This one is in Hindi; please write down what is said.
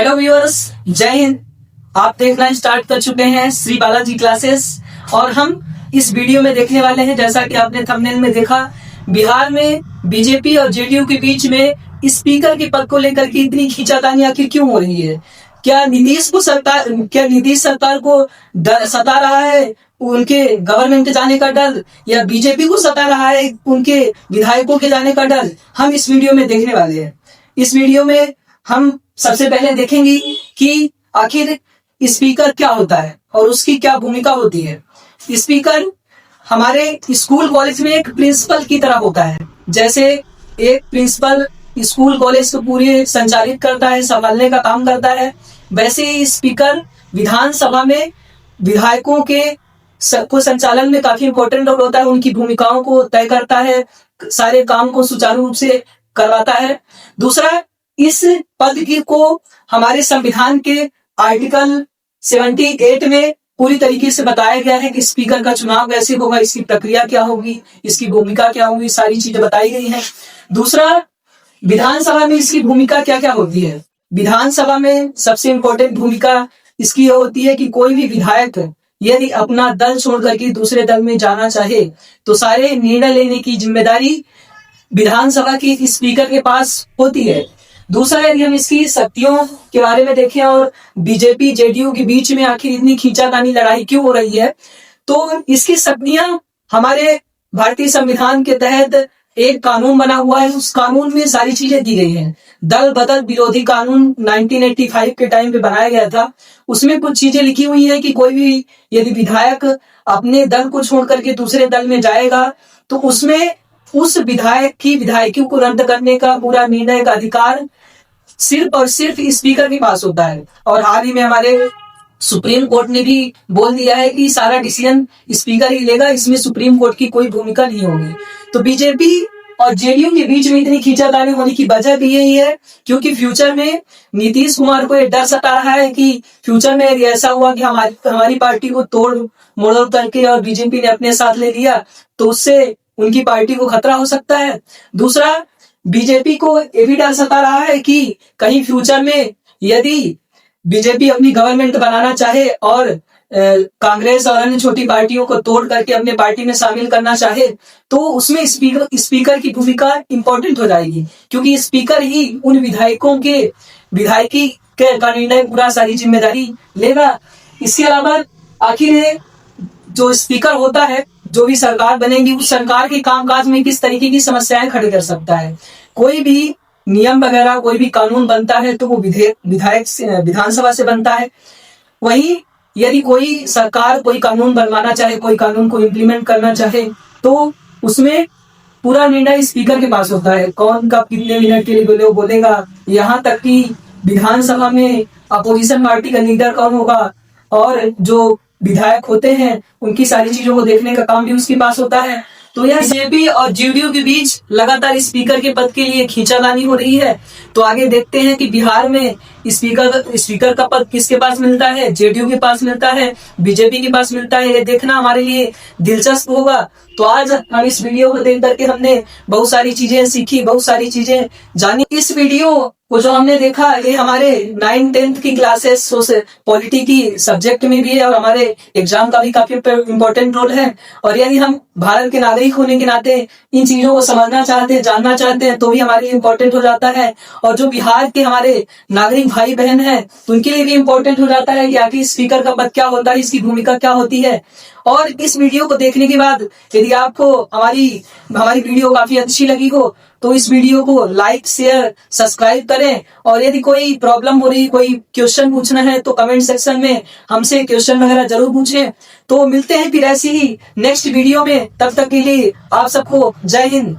हेलो व्यूअर्स, जय हिंद। आप देखना स्टार्ट कर चुके हैं श्री बालाजी क्लासेस और हम इस वीडियो में देखने वाले हैं, जैसा कि आपने थंबनेल में देखा, बिहार में बीजेपी और जेडीयू के बीच में स्पीकर के पद को लेकर के इतनी खींचातानी आखिर क्यों हो रही है? क्या नीतीश सरकार को सता रहा है उनके गवर्नमेंट के जाने का डर, या बीजेपी को सता रहा है उनके विधायकों के जाने का डर? हम इस वीडियो में देखने वाले हैं। इस वीडियो में हम सबसे पहले देखेंगे कि आखिर स्पीकर क्या होता है और उसकी क्या भूमिका होती है। स्पीकर हमारे स्कूल कॉलेज में एक प्रिंसिपल की तरह होता है। जैसे एक प्रिंसिपल स्कूल कॉलेज को पूरे संचालित करता है, संभालने का काम करता है, वैसे ही स्पीकर विधानसभा में विधायकों के संचालन में काफी इंपॉर्टेंट रोल होता है। उनकी भूमिकाओं को तय करता है, सारे काम को सुचारू रूप से करवाता है। दूसरा, इस पद को हमारे संविधान के आर्टिकल 78 में पूरी तरीके से बताया गया है कि स्पीकर का चुनाव कैसे होगा, इसकी प्रक्रिया क्या होगी, इसकी भूमिका क्या होगी, सारी चीजें बताई गई हैं। दूसरा, विधानसभा में इसकी भूमिका क्या क्या होती है। विधानसभा में सबसे इंपॉर्टेंट भूमिका इसकी होती है कि कोई भी विधायक यदि अपना दल छोड़ करके दूसरे दल में जाना चाहे तो सारे निर्णय लेने की जिम्मेदारी विधानसभा की स्पीकर के पास होती है। दूसरा, यदि हम इसकी शक्तियों के बारे में देखें और बीजेपी जेडीयू के बीच में आखिर इतनी खींचातानी लड़ाई क्यों हो रही है, तो इसकी शक्तियां हमारे भारतीय संविधान के तहत एक कानून बना हुआ है। उस कानून में सारी चीजें दी गई हैं। दल बदल विरोधी कानून 1985 के टाइम पे बनाया गया था। उसमें कुछ चीजें लिखी हुई है कि कोई भी यदि विधायक अपने दल को छोड़ करके दूसरे दल में जाएगा तो उसमें उस विधायक की विधायकी को रद्द करने का पूरा निर्णय का अधिकार सिर्फ और सिर्फ स्पीकर के पास होता है। और हाल ही में हमारे सुप्रीम कोर्ट ने भी बोल दिया है कि सारा डिसीजन स्पीकर ही लेगा, इसमें सुप्रीम कोर्ट की कोई भूमिका नहीं होगी। तो बीजेपी और जेडीयू के बीच में इतनी खींचातानी होने की वजह भी यही है क्योंकि फ्यूचर में नीतीश कुमार को ये डर सता रहा है कि फ्यूचर में यदि ऐसा हुआ कि हमारी पार्टी को तोड़ मोड़ करके और बीजेपी ने अपने साथ ले लिया तो उससे उनकी पार्टी को खतरा हो सकता है। दूसरा, बीजेपी को ये भी डर सता रहा है कि कहीं फ्यूचर में यदि बीजेपी अपनी गवर्नमेंट बनाना चाहे और कांग्रेस और अन्य छोटी पार्टियों को तोड़ करके अपने पार्टी में शामिल करना चाहे तो उसमें स्पीकर की भूमिका इंपॉर्टेंट हो जाएगी, क्योंकि स्पीकर ही उन विधायकों के विधायकी का निर्णय पूरा सारी जिम्मेदारी लेगा। इसके अलावा आखिर जो स्पीकर होता है, जो भी सरकार बनेगी उस सरकार के कामकाज में किस तरीके की समस्याएं खड़ी कर सकता है। कोई भी नियम वगैरह कोई भी कानून बनता है तो वो विधानसभा से बनता है। वहीं यदि कोई सरकार कोई कानून बनवाना चाहे, कोई कानून को इम्प्लीमेंट करना चाहे तो उसमें पूरा निर्णय स्पीकर के पास होता है। कौन कब कितने मिनट के लिए बोलेगा, यहाँ तक कि विधानसभा में अपोजिशन पार्टी का लीडर कौन होगा और जो विधायक होते हैं उनकी सारी चीजों को देखने का काम भी उसके पास होता है। तो यह बीजेपी और जेडीयू के बीच लगातार स्पीकर के पद के लिए खींचातानी हो रही है। तो आगे देखते हैं कि बिहार में स्पीकर का पद किसके पास मिलता है, जेडीयू के पास मिलता है, बीजेपी के पास मिलता है। ये देखना हमारे लिए दिलचस्प होगा। तो आज हम इस वीडियो को देख करके हमने बहुत सारी चीजें सीखी, बहुत सारी चीजें जानी। इस वीडियो को जो हमने देखा ये हमारे 9th-10th की क्लासेस पॉलिटी की सब्जेक्ट में भी है और हमारे एग्जाम का भी काफी इंपॉर्टेंट रोल है। और यदि हम भारत के नागरिक होने के नाते इन चीजों को समझना चाहते हैं, जानना चाहते हैं तो भी हमारे लिए इम्पोर्टेंट हो जाता है। और जो बिहार के हमारे नागरिक भाई बहन हैं तो उनके लिए भी इम्पोर्टेंट हो जाता है कि आखिर स्पीकर का पद क्या होता है, इसकी भूमिका क्या होती है। और इस वीडियो को देखने के बाद यदि आपको हमारी वीडियो काफी अच्छी लगी हो तो इस वीडियो को लाइक शेयर सब्सक्राइब करें। और यदि कोई प्रॉब्लम हो रही, कोई क्वेश्चन पूछना है तो कमेंट सेक्शन में हमसे क्वेश्चन वगैरह जरूर पूछें। तो मिलते हैं फिर ऐसी ही नेक्स्ट वीडियो में। तब तक के लिए आप सबको जय हिंद।